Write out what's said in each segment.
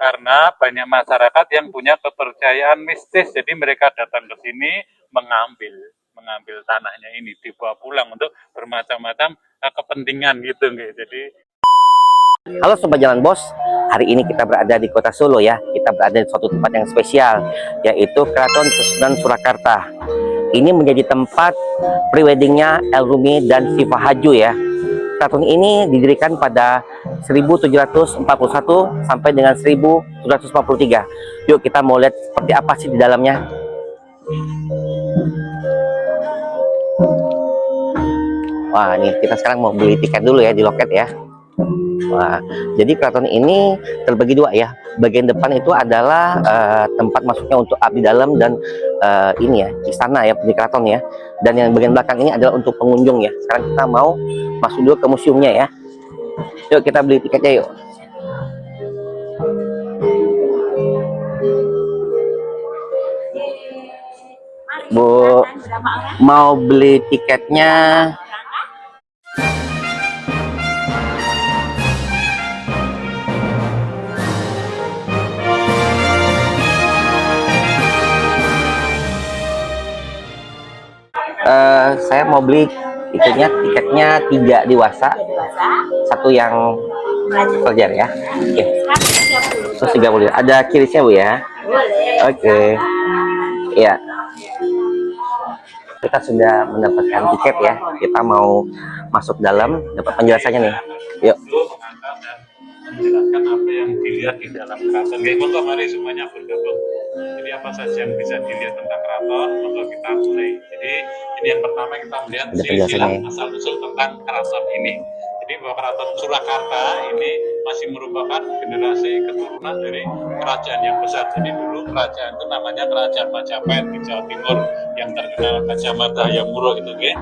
karena banyak masyarakat yang punya kepercayaan mistis, jadi mereka datang ke sini mengambil tanahnya ini dibawa pulang untuk bermacam-macam kepentingan gitu nggih. Jadi halo Sobat Jalan Bos, hari ini kita berada di kota Solo ya. Kita berada di suatu tempat yang spesial, yaitu Keraton Kesunan Surakarta. Ini menjadi tempat preweddingnya El Rumi dan Syifa Haju ya. Keraton ini didirikan pada 1741 sampai dengan 1743. Yuk kita mau lihat seperti apa sih di dalamnya. Wah, ini kita sekarang mau beli tiket dulu ya di loket ya. Wah, jadi keraton ini terbagi dua ya. Bagian depan itu adalah tempat masuknya untuk abdi dalam dan ini ya istana ya di keraton ya. Dan yang bagian belakang ini adalah untuk pengunjung ya. Sekarang kita mau masuk dulu ke museumnya ya. Yuk kita beli tiketnya yuk. Bu, mau beli tiketnya. Saya mau beli tiketnya 3 dewasa, 1 yang pelajar ya. Oke. 130. Ada kirisnya Bu ya? Oke. Ya. Kita sudah mendapatkan tiket ya. Kita mau masuk dalam, dapat penjelasannya nih. Yuk. Menjelaskan apa yang dilihat di dalam keraton. Untuk mari semuanya bergabung. Jadi apa saja yang bisa dilihat tentang keraton, monggo kita mulai. Jadi ini yang pertama kita melihat silsilah asal-usul tentang keraton ini. Jadi bahwa keraton Surakarta ini masih merupakan generasi keturunan dari kerajaan yang besar. Jadi dulu kerajaan itu namanya Kerajaan Majapahit di Jawa Timur yang terkenal Gajah Mada yang Murah itu ya.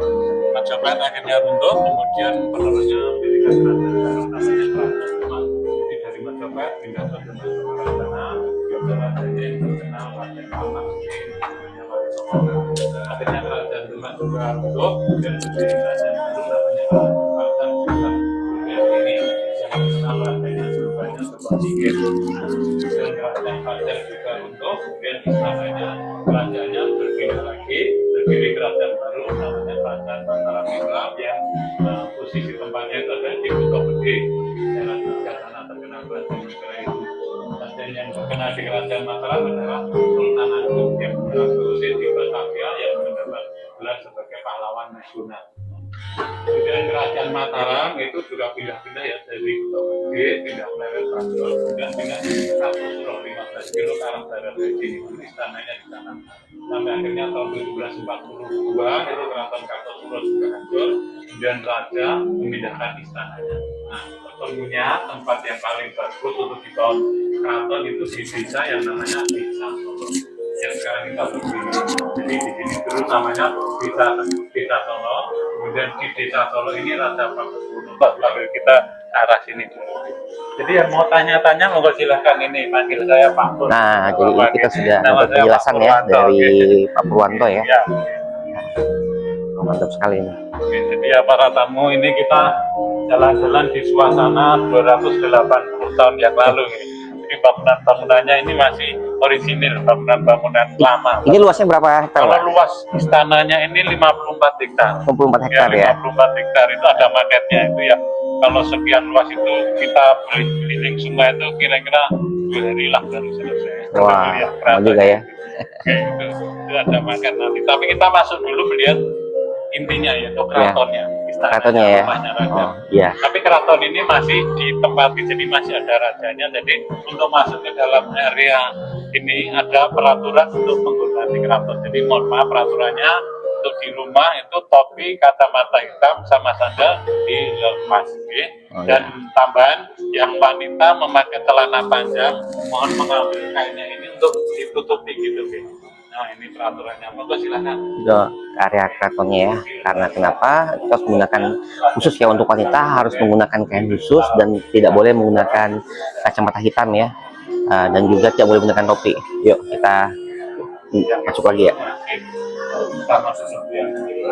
Majapahit akhirnya runtuh, kemudian penerusnya mendirikan kerajaan namanya Kerajaan dari Majapahit pindah ke Kerajaan yang terkenal Raja Palang. Akhirnya Kerajaan Demak juga runtuh dan menjadi kerajaan baru namanya Kerajaan Sunan ini yang terkenal rajanya banyak seperti itu. Dan kerajaan juga runtuh, kemudian istananya kerajaannya berbeda lagi, berdiri kerajaan baru namanya Kerajaan Mataram Islam yang posisi tempatnya itu ada di Kota Gede, jalan sana terkenal Kerajaan negara itu. Dan yang terkenal di Kerajaan Mataram adalah Sultan Agung yang berasal di Batavia yang mendapat gelar sebagai pahlawan nasional. Kemudian Kerajaan Mataram itu juga pindah-pindah ya dari Kota Gede, pindah ke Bandung, kemudian pindah ke Kartosuro 15 kilo ke arah barat dari sini, istananya di sana. Sampai akhirnya tahun 1742 itu Keraton Kartosuro juga hancur, kemudian Raja memindahkan istananya. Nah, ketemunya tempat yang paling bagus untuk dibangun keraton itu di desa yang namanya Desa Solo, yang sekarang kita berdiri. Jadi di sini dulu namanya Desa Solo, kemudian di Desa Solo ini Raja Pakubuwono. Lalu kita arah sini dulu. Jadi yang mau tanya-tanya monggo silahkan ini panggil saya Pak Pur. Nah, jadi ini kita sudah dapat penjelasan ya dari Pak Purwanto ya. Mantap sekali ini. Oke, jadi ya para tamu, ini kita jalan-jalan di suasana 280 tahun yang lalu. Jadi bangunan-bangunannya ini masih orisinil, bangunan-bangunan lama. Ini luasnya berapa hektar? Kalau luas istananya ini 54 hektar. 54 hektar ya. 54 hektar itu ada maketnya itu ya. Kalau sekian luas itu kita beli keliling semua itu kira-kira 2 hari lah baru selesai. Wah, sama juga ya. Oke, itu ada maket nanti. Tapi kita masuk dulu melihat intinya yaitu keratonnya, keratonnya ya. Oh, iya. Tapi keraton ini masih ditempati, jadi masih ada rajanya. Jadi untuk masuk ke dalam area ini ada peraturan untuk menggunakan keraton. Jadi mohon maaf, peraturannya untuk di rumah itu topi kacamata hitam sama sandal dilepas, dan tambahan yang wanita memakai celana panjang mohon mengambil kainnya ini untuk ditutupi gitu. Nah ini peraturannya, monggo silakan. Ke area keratonnya ya. Karena kenapa? Kita harus menggunakan khusus ya untuk wanita, harus menggunakan kain khusus dan tidak boleh menggunakan kacamata hitam ya. Dan juga tidak boleh menggunakan topi. Yuk kita masuk lagi ya. sama sesuatu yang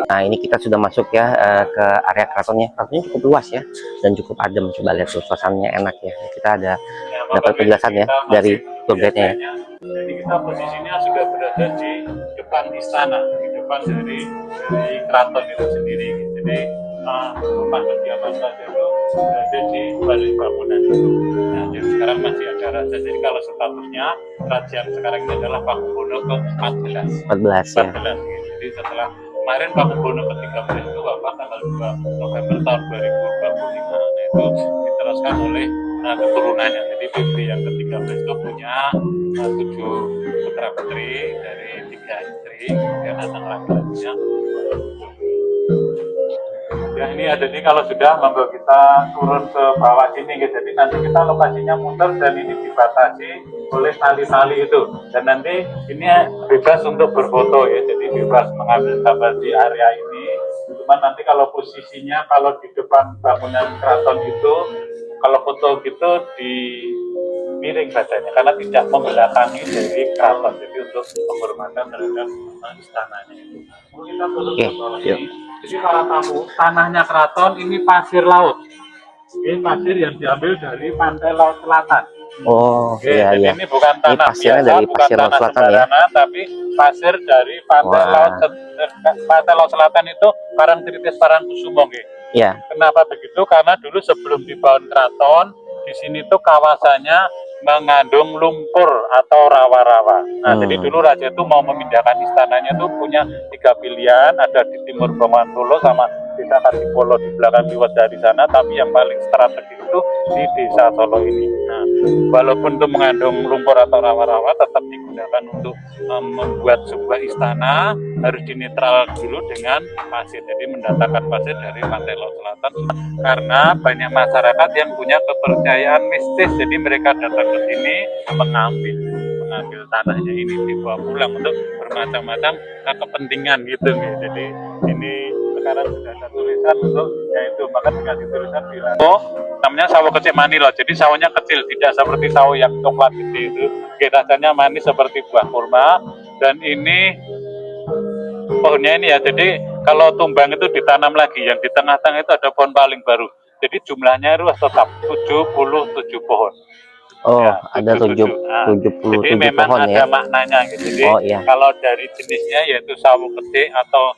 Nah, ini kita sudah masuk ya ke area keratonnya. Keratonnya cukup luas ya dan cukup adem. Coba lihat tuh, suasananya enak ya. Kita ada dapat penjelasan ya dari tour guide-nya ya. Jadi kita posisinya sudah berada di depan istana, di depan dari keraton itu sendiri. Jadi tempat kediaman raja itu berada di balik bangunan itu. Nah, jadi sekarang masih ada raja. Jadi kalau statusnya raja yang sekarang ini adalah Pakubono ke-14. 14 ya. 14. Jadi setelah kemarin Pakubono ke-13 itu wafat tanggal 2 November tahun 2025. Nah, itu diteruskan oleh keturunannya. Jadi Febri yang ke-13 itu punya 7 putra putri dari 3 istri, kemudian anak laki-lakinya. Ya ini ada nih, kalau sudah monggo kita turun ke bawah sini gitu. Jadi nanti kita lokasinya muter dan ini dibatasi oleh tali-tali itu. Dan nanti ini bebas untuk berfoto ya. Jadi bebas mengambil gambar di area ini. Cuma nanti kalau posisinya kalau di depan bangunan keraton itu, kalau foto gitu di miring badannya karena tidak membelakangi dari keraton. Jadi untuk penghormatan terhadap istananya itu. Kita turun ke bawah sini. Jadi para tamu, tanahnya keraton ini pasir laut. Ini pasir yang diambil dari pantai laut selatan. Oh, iya jadi iya. ini bukan tanah Ini pasirnya biasa, dari bukan pasir laut tanah selatan ya. sembarangan, tapi pasir dari pantai laut selatan itu Parangtritis Parangkusumo. Iya. Kenapa begitu? Karena dulu sebelum dibangun keraton, di sini tuh kawasannya mengandung lumpur atau rawa-rawa. Nah, jadi dulu raja itu mau memindahkan istananya tuh punya 3 pilihan, ada di timur Bengawan Solo sama desa Kadipolo di belakang Liwet dari sana, tapi yang paling strategis itu di desa Solo ini. Nah, walaupun itu mengandung lumpur atau rawa-rawa, tetap digunakan untuk membuat sebuah istana, harus dinetral dulu dengan pasir. Jadi mendatangkan pasir dari pantai laut selatan karena banyak masyarakat yang punya kepercayaan mistis. Jadi mereka datang ke sini mengambil tanahnya ini dibawa pulang untuk bermacam-macam kepentingan gitu. Jadi ini sekarang sudah ada tulisan untuk yaitu bahkan dikasih tulisan bilang namanya sawo kecil mani loh. Jadi sawonya kecil, tidak seperti sawo yang coklat gede itu. Rasanya manis seperti buah kurma. Dan ini pohonnya ini ya, jadi kalau tumbang itu ditanam lagi, yang di tengah-tengah itu ada pohon paling baru. Jadi jumlahnya itu tetap 77 pohon. Oh, ya, ada 77 jadi memang pohon ada ya. maknanya gitu. Jadi iya. kalau dari jenisnya yaitu sawo becik atau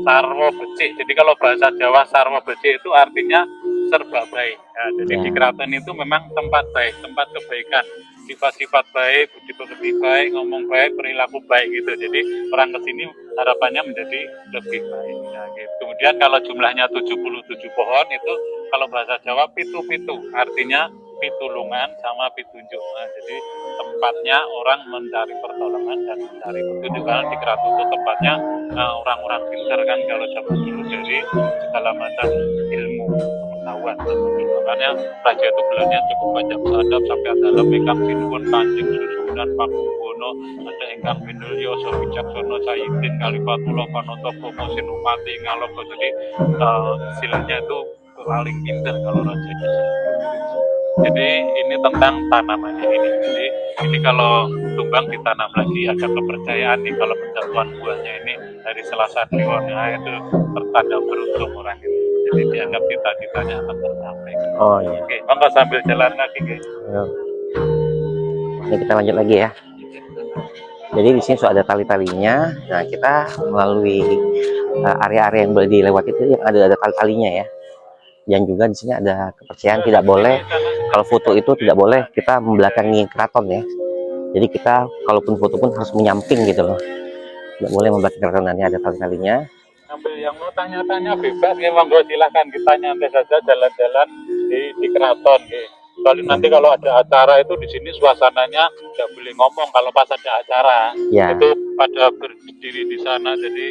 sarwo becik. Jadi kalau bahasa Jawa sarwo becik itu artinya serba baik. Ya, jadi di keraton itu memang tempat baik, tempat kebaikan, sifat-sifat baik, budi pekerti baik, ngomong baik, perilaku baik gitu. Jadi orang kesini harapannya menjadi lebih baik. Ya, gitu. Kemudian kalau jumlahnya 77 pohon itu kalau bahasa Jawa pitu-pitu, artinya pitulungan sama pitunjuk. Nah, jadi tempatnya orang mencari pertolongan dan mencari petunjuk. Karena di keraton itu tempatnya orang-orang pintar kan kalau zaman dulu, jadi segala macam ilmu pengetahuan. Makanya raja itu gelarnya cukup banyak, sadap sampai ada lemekang sinuwun Kanjeng Susunan Pakubono, ada ingkang Mindulyo Sobijaksono Sayidin Kalipatulo Panotopo Sinupati Ngaloko. Jadi istilahnya itu paling pintar kalau raja itu. Jadi ini tentang tanamannya ini. Jadi ini kalau tumbang ditanam lagi, ada kepercayaan nih kalau penjatuhan buahnya ini dari Selasa Kliwon, nah itu tertanda beruntung orang itu. Jadi dianggap cita-citanya akan tercapai. Oh iya. Oke, monggo sambil jalan lagi guys. Ini kita lanjut lagi ya. Jadi di sini sudah ada tali-talinya. Nah, kita melalui area-area yang boleh dilewati itu yang ada tali-talinya ya. Dan juga di sini ada kepercayaan tidak boleh, kalau foto itu tidak boleh kita membelakangi keraton ya. Jadi kita kalaupun foto pun harus menyamping gitu loh, tidak boleh membelakangi keraton. Nanti ada tali-talinya. Ambil yang mau tanya-tanya bebas ya, monggo silahkan, kita nyantai saja jalan-jalan di keraton ya. Soalnya nanti kalau ada acara itu di sini suasananya tidak boleh ngomong kalau pas ada acara ya. Itu pada berdiri di sana, jadi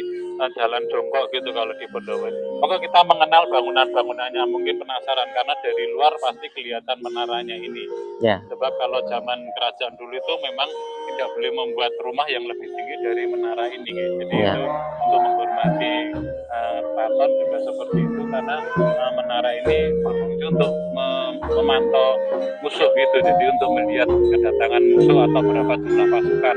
jalan jongkok gitu kalau di Pendopo. Maka kita mengenal bangunan-bangunannya, mungkin penasaran karena dari luar pasti kelihatan menaranya ini. Ya. Sebab kalau zaman kerajaan dulu itu memang tidak boleh membuat rumah yang lebih tinggi dari menara ini. Jadi Ya. itu untuk menghormati keraton juga seperti itu, karena menara ini berfungsi untuk memantau musuh gitu. Jadi untuk melihat kedatangan musuh atau berapa jumlah pasukan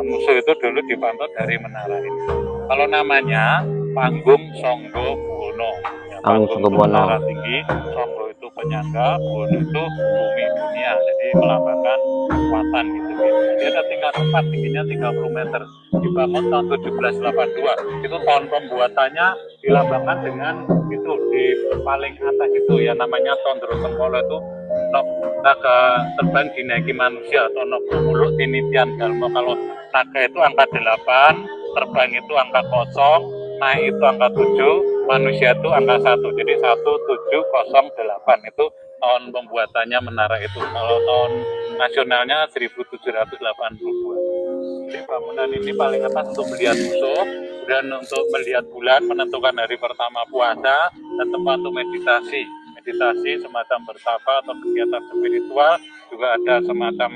musuh itu dulu dipantau dari menara ini. Kalau namanya Panggung Songgo Buwono. Ya, Panggung Songgo Buwono. Menara tinggi, Songgo itu penyangga, Buwono itu bumi dunia. Jadi melambangkan kekuatan gitu. Dia ada tingkat 4, tingginya 30 meter. Dibangun tahun 1782. Itu tahun pembuatannya dilambangkan dengan itu di paling atas itu ya, namanya Tondro Sengkolo itu naga terbang dinaiki manusia atau muluk tinitian dalmo. Kalau naga itu angka 8, terbang itu angka 0, naik itu angka 7, manusia itu angka 1. Jadi 1708 itu tahun pembuatannya menara itu. Kalau tahun nasionalnya 1782. Jadi bangunan ini paling atas untuk melihat musuh dan untuk melihat bulan, menentukan hari pertama puasa, dan tempat untuk meditasi semacam bertapa atau kegiatan spiritual. Juga ada semacam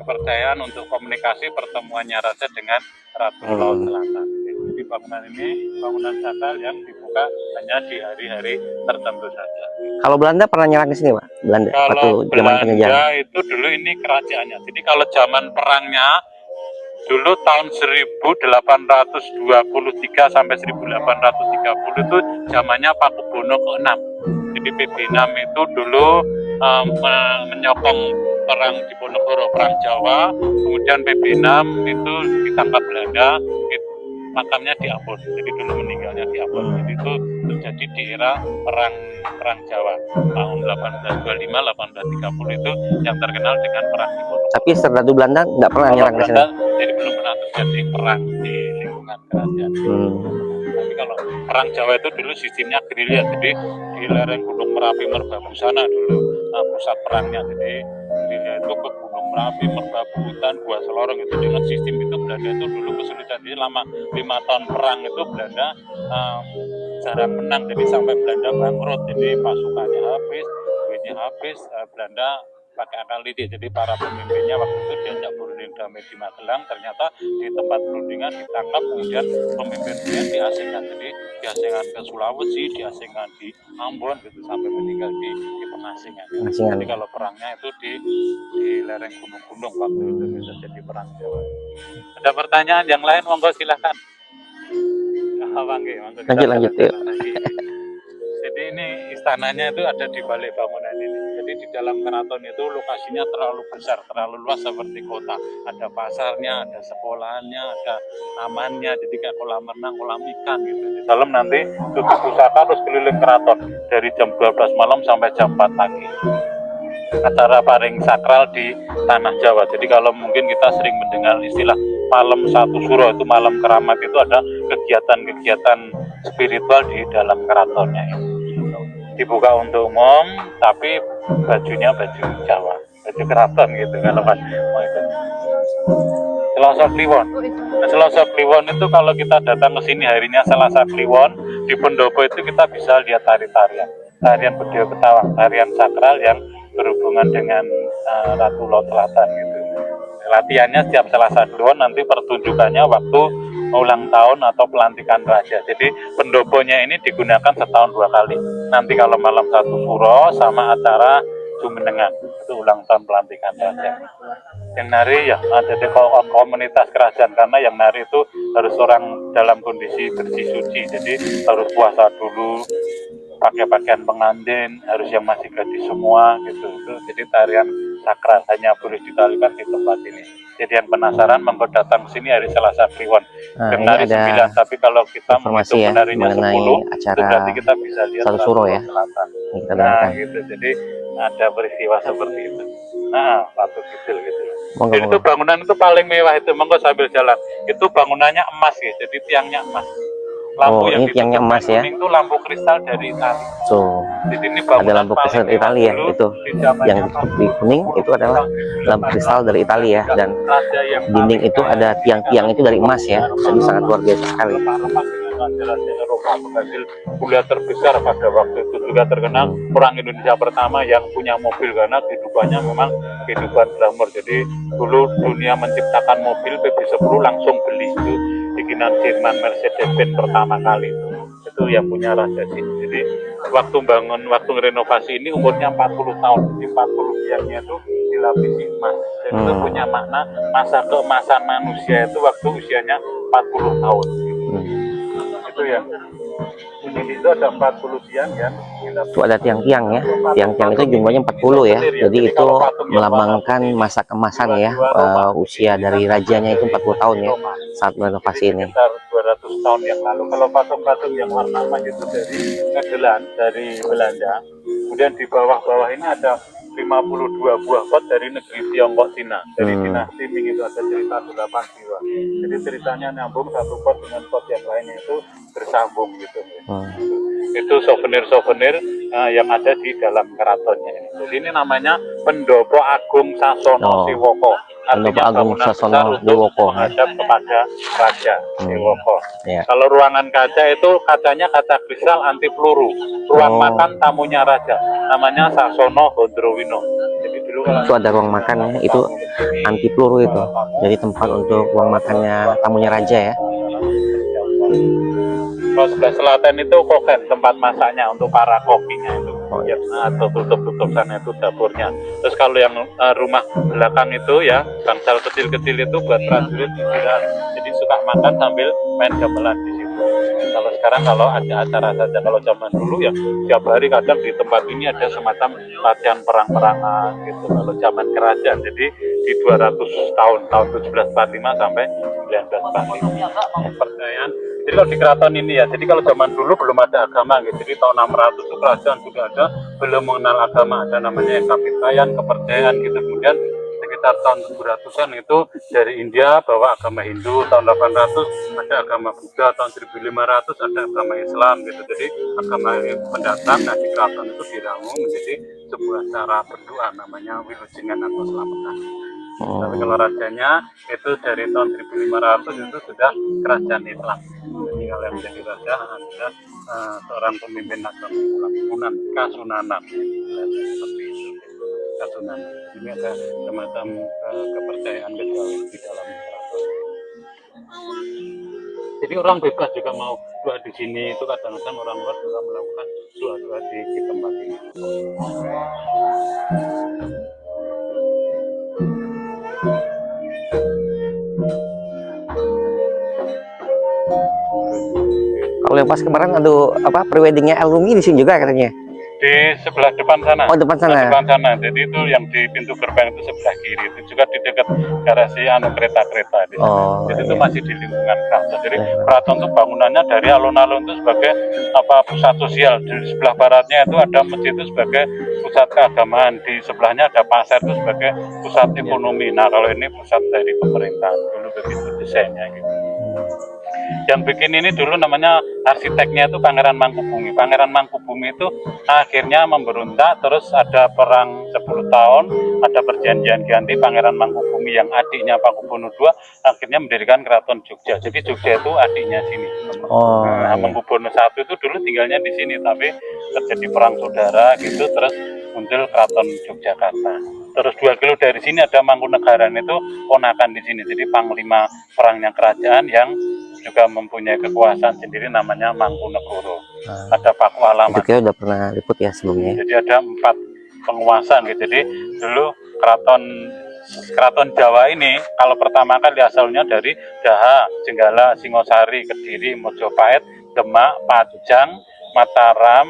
kepercayaan untuk komunikasi pertemuannya raja dengan Ratu Laut Selatan. Jadi bangunan ini bangunan sakral yang dibuka hanya di hari-hari tertentu saja. Kalau Belanda pernah nyerang ke sini, Pak? Belanda. Kalau Zaman penjajahan. Belanda itu dulu ini kerajaannya. Jadi kalau zaman perangnya dulu tahun 1823 sampai 1830 itu zamannya Pakubono ke-6. Jadi PB6 itu dulu menyokong perang Diponegoro, perang Jawa. Kemudian PB6 itu ditangkap Belanda, makamnya di Ambon. Jadi dulu meninggalnya di Ambon. Jadi itu terjadi di era perang Jawa tahun 1825 1830 itu yang terkenal dengan perang Diponegoro. Tapi Serdadu Belanda nggak pernah nyerang ke sini. Jadi belum pernah terjadi perang di lingkungan kerajaan. Tapi kalau perang Jawa itu dulu sistemnya gerilya, jadi di lereng Gunung Merapi Merbabu sana dulu pusat perangnya. Jadi gerilya itu ke Gunung Merapi, Merbabu, Hutan, Gua Selorong itu dengan sistem itu Belanda itu dulu kesulitan. Jadi lama 5 tahun perang itu Belanda jarang menang, jadi sampai Belanda bangkrut. Jadi pasukannya habis, duitnya habis, Belanda pakai akal didik. Jadi para pemimpinnya waktu itu diajak berunding damai di Magelang, ternyata di tempat perundingan ditangkap, kemudian pemimpinnya diasingkan. Jadi diasingkan ke Sulawesi, diasingkan di Ambon gitu, sampai meninggal di pengasingan. Jadi kalau perangnya itu di lereng gunung-gunung waktu itu bisa jadi perang Jawa. Ada pertanyaan yang lain, monggo silahkan. Lanjut ya. Jadi ini istananya itu ada di balik bangunan ini. Jadi di dalam keraton itu lokasinya terlalu besar, terlalu luas seperti kota. Ada pasarnya, ada sekolahannya, ada tamannya. Jadi kayak kolam renang, kolam ikan gitu. Di dalam nanti tutup pusaka terus keliling keraton dari jam 12 malam sampai jam 4 pagi. Acara paling sakral di tanah Jawa. Jadi kalau mungkin kita sering mendengar istilah malam satu suro, itu malam keramat, itu ada kegiatan-kegiatan spiritual di dalam keratonnya ini. Dibuka untuk umum, tapi bajunya baju Jawa, baju keraton gitu kalau pas mau itu. Selasa Kliwon. Nah, Selasa Kliwon itu kalau kita datang ke sini harinya Selasa Kliwon, di Pendopo itu kita bisa lihat tarian Bedio Ketawang, tarian sakral yang berhubungan dengan Ratu Laut Selatan gitu. Latihannya setiap Selasa Kliwon, nanti pertunjukannya waktu ulang tahun atau pelantikan raja. Jadi pendoponya ini digunakan setahun 2 kali. Nanti kalau malam satu suro sama acara Jumenengan, itu ulang tahun pelantikan raja. Yang nari ya ada di komunitas kerajaan, karena yang nari itu harus orang dalam kondisi bersih suci. Jadi harus puasa dulu, pakai pakaian pengantin, harus yang masih gadis semua gitu. Jadi tarian sakral hanya boleh ditarikan di tempat ini. Jadi yang penasaran monggo datang ke sini hari Selasa Kliwon. Yang nari 9, tapi kalau kita menghitung ya, menarinya 10, acara itu berarti kita bisa lihat satu suro ya. Nah, gitu. Jadi ada peristiwa seperti itu. Nah, Batu Kidul gitu. Jadi itu bangunan itu paling mewah itu, monggo sambil jalan. Itu bangunannya emas ya, jadi tiangnya emas. Lampu yang ini tiangnya emas ya. Itu lampu kristal dari Italia. Jadi ini ada lampu kristal dari Italia ya, itu yang di kuning itu adalah lampu kristal dari Italia ya, dan dinding itu ada tiang-tiang itu dari emas ya. Jadi sangat luar biasa sekali. raja Eropa, penghasil gula terbesar pada waktu itu, juga terkenal orang Indonesia pertama yang punya mobil karena kehidupannya memang kehidupan glamor. Jadi dulu dunia menciptakan mobil PB10 langsung beli, itu bikinan Jerman Mercedes-Benz pertama kali itu yang punya raja sini. Jadi waktu renovasi ini umurnya 40 tahun, jadi 40 tiangnya itu dilapisi emas. Dan itu punya makna masa keemasan manusia itu waktu usianya 40 tahun. Itu ya. Ini itu ada 40 tiang yang Itu ada tiang-tiang ya. Tiang-tiang itu jumlahnya 40 ya. Jadi itu melambangkan masa keemasan ya. Usia dari rajanya itu 40 tahun ya saat renovasi ini. Sekitar 200 tahun yang lalu. Kalau patung-patung yang warna emas itu dari Nederland, dari Belanda. Kemudian di bawah-bawah ini ada 52 buah pot dari negeri Tiongkok Cina. Dari dinasti Ming itu ada cerita 8 jiwa. Jadi ceritanya nyambung satu pot dengan pot yang lainnya itu bersambung gitu. Itu souvenir-souvenir yang ada di dalam keratonnya ini. Jadi ini namanya Pendopo Agung Sasono Siwoko. Artinya bangunan besar untuk menghadap kepada Raja Siwoko. Kalau ruangan kaca itu kacanya kaca kristal anti peluru. Ruang makan tamunya raja, namanya Sasono Gondrowino. Jadi dulu itu ada ruang makan ya, itu anti peluru itu. Jadi tempat untuk ruang makannya tamunya raja ya. Kalau sebelah selatan itu koken, tempat masaknya untuk para kokinya itu. Atau tutup sana itu dapurnya. Terus kalau yang rumah belakang itu ya, bangsal kecil-kecil itu buat prajurit istirahat. Jadi suka makan sambil main gamelan di situ. Kalau sekarang kalau ada acara saja, kalau zaman dulu ya tiap hari kadang di tempat ini ada semacam latihan perang-perangan gitu. Kalau zaman kerajaan, jadi di 200 tahun 1745 sampai 1945 kepercayaan. Jadi kalau di keraton ini ya, jadi kalau zaman dulu belum ada agama gitu. Jadi tahun 600 itu kerajaan sudah ada, belum mengenal agama, ada namanya kapitayan, kepercayaan gitu. Kemudian sekitar tahun 700-an itu dari India bawa agama Hindu, tahun 800 ada agama Buddha, tahun 1500 ada agama Islam gitu. Jadi agama pendatang nah di keraton itu diramu menjadi sebuah cara berdoa namanya Wilujengan atau Slametan. Tapi kalau rajanya itu dari tahun 1500 itu sudah kerajaan Islam. Jadi kalau yang menjadi raja adalah seorang pemimpin agama Islam, Kasunanan. Seperti itu. Kasunanan. Ini ada semacam kepercayaan kecuali di dalam keraton. Jadi orang bebas juga mau doa di sini, itu kadang-kadang orang luar juga melakukan doa-doa di tempat ini. Kalau yang pas kemarin ada apa preweddingnya Elrumi di sini juga katanya. Di sebelah depan sana. Oh, depan sana. Depan sana. Jadi itu yang di pintu gerbang itu sebelah kiri. Itu juga di dekat garasi kereta-kereta. Jadi itu masih di lingkungan keraton. Jadi keraton itu bangunannya dari alun-alun itu sebagai pusat sosial. Di sebelah baratnya itu ada masjid itu sebagai pusat keagamaan. Di sebelahnya ada pasar itu sebagai pusat ekonomi. Nah kalau ini pusat dari pemerintahan. Dulu begitu desainnya gitu. Yang bikin ini dulu namanya arsiteknya itu Pangeran Mangkubumi. Pangeran Mangkubumi itu akhirnya memberontak, terus ada perang 10 tahun, ada perjanjian ganti. Pangeran Mangkubumi yang adiknya Pakubuwono II akhirnya mendirikan Keraton Jogja. Jadi Jogja itu adiknya sini. Pakubuwono I itu dulu tinggalnya di sini, tapi terjadi perang saudara gitu, terus muncul Keraton Yogyakarta. Terus 2 kilo dari sini ada Mangkunegaran, itu ponakan di sini. Jadi panglima perangnya kerajaan yang juga mempunyai kekuasaan sendiri namanya Mangkunegoro. Ada Pakualaman. Itu udah pernah liput ya sebelumnya. Jadi ada 4 penguasaan gitu. Jadi dulu keraton Jawa ini kalau pertama kali asalnya dari Daha, Jenggala, Singosari, Kediri, Mojopahit, Demak, Pajang, Mataram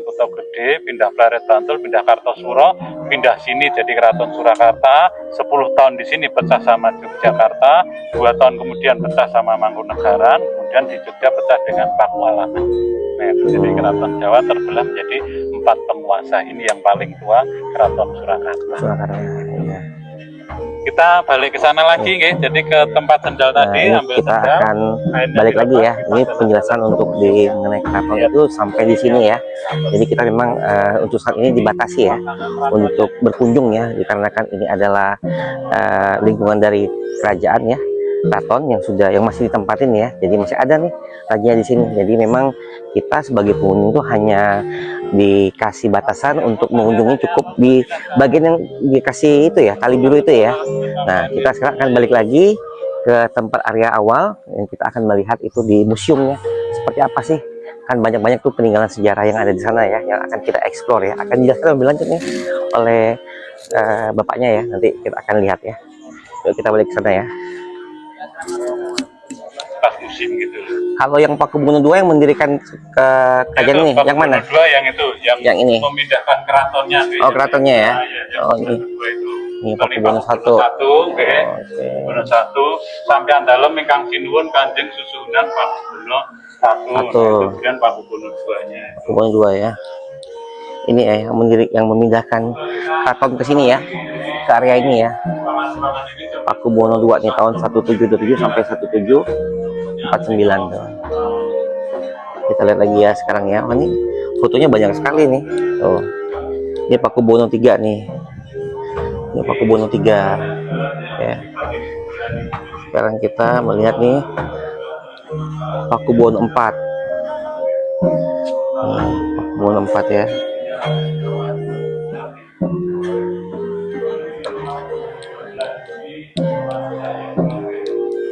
Kota Gede, pindah Plaret Bantul, pindah Kartosuro, pindah sini jadi Keraton Surakarta. 10 tahun di sini pecah sama Yogyakarta, 2 tahun kemudian pecah sama Mangkunegaran, kemudian di Jogja pecah dengan Pakualaman. Nah itu jadi Keraton Jawa terbelah menjadi 4 penguasa. Ini yang paling tua Keraton Surakarta. Kita balik ke sana lagi, jadi ke tempat sendal tadi. Ambil kita sendal, akan balik lagi ya. Ini penjelasan untuk mengenai keraton itu sampai di sini ya. Jadi kita memang untuk saat ini dibatasi ya untuk berkunjung ya, dikarenakan ini adalah lingkungan dari kerajaan ya. keraton yang masih ditempatin ya. Jadi masih ada nih raja di sini. Jadi memang kita sebagai pengunjung tuh hanya dikasih batasan untuk mengunjungi cukup di bagian yang dikasih itu ya, tali biru itu ya. Nah, kita sekarang akan balik lagi ke tempat area awal yang kita akan melihat itu di museumnya. Seperti apa sih? Kan banyak-banyak tuh peninggalan sejarah yang ada di sana ya, yang akan kita explore ya. Akan dijelaskan lebih lanjut nih oleh bapaknya ya. Nanti kita akan lihat ya. Yuk kita balik ke sana ya. Pas musim gitu. Kalau yang Pakubuwono II yang mendirikan ke kerajaan ini, yang mana? Dua yang itu, yang ini. Memindahkan keratonnya. Oh, keratonnya ya. Oh, ini. Ini Pakubuwono I. Pakubuwono I sampai dalam ingkang sinuwun Kanjeng Susunan Pakubuwono I. Kemudian Pakubuwono II-nya. Pakubuwono II ya. Ini ya yang memindahkan keraton ke sini ya, ke area ini ya. Pakubuwono II nih tahun 1727 sampai 1749 tuh. Kita lihat lagi ya sekarang ya. Oh, ini fotonya banyak sekali nih. Tuh. Ini Pakubuwono III nih. Ini Pakubuwono III. Ya. Sekarang kita melihat nih Pakubuwono IV. Pakubuwono IV ya.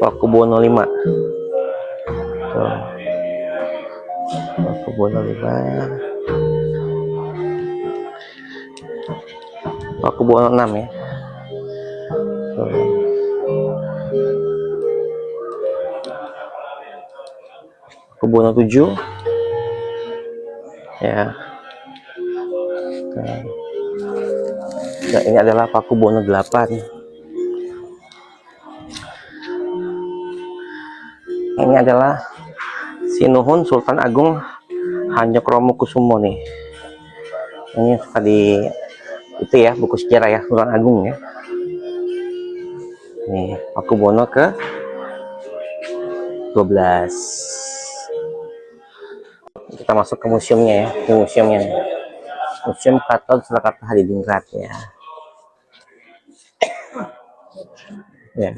Pakubuwono V. Tuh. Pakubuwono V. Pakubuwono VI ya. Tuh. Pakubuwono VII. Ya. Nah, ini adalah Pakubuwono VIII. Ini adalah Sinuhun Sultan Agung Hanyokromokusumo nih. Ini tadi itu ya buku sejarah ya Sultan Agung ya. Nih Pakubuwono ke 12. Kita masuk ke museumnya ya, ke museumnya nih. Museum Keraton Surakarta Hadiningrat ya. Ya.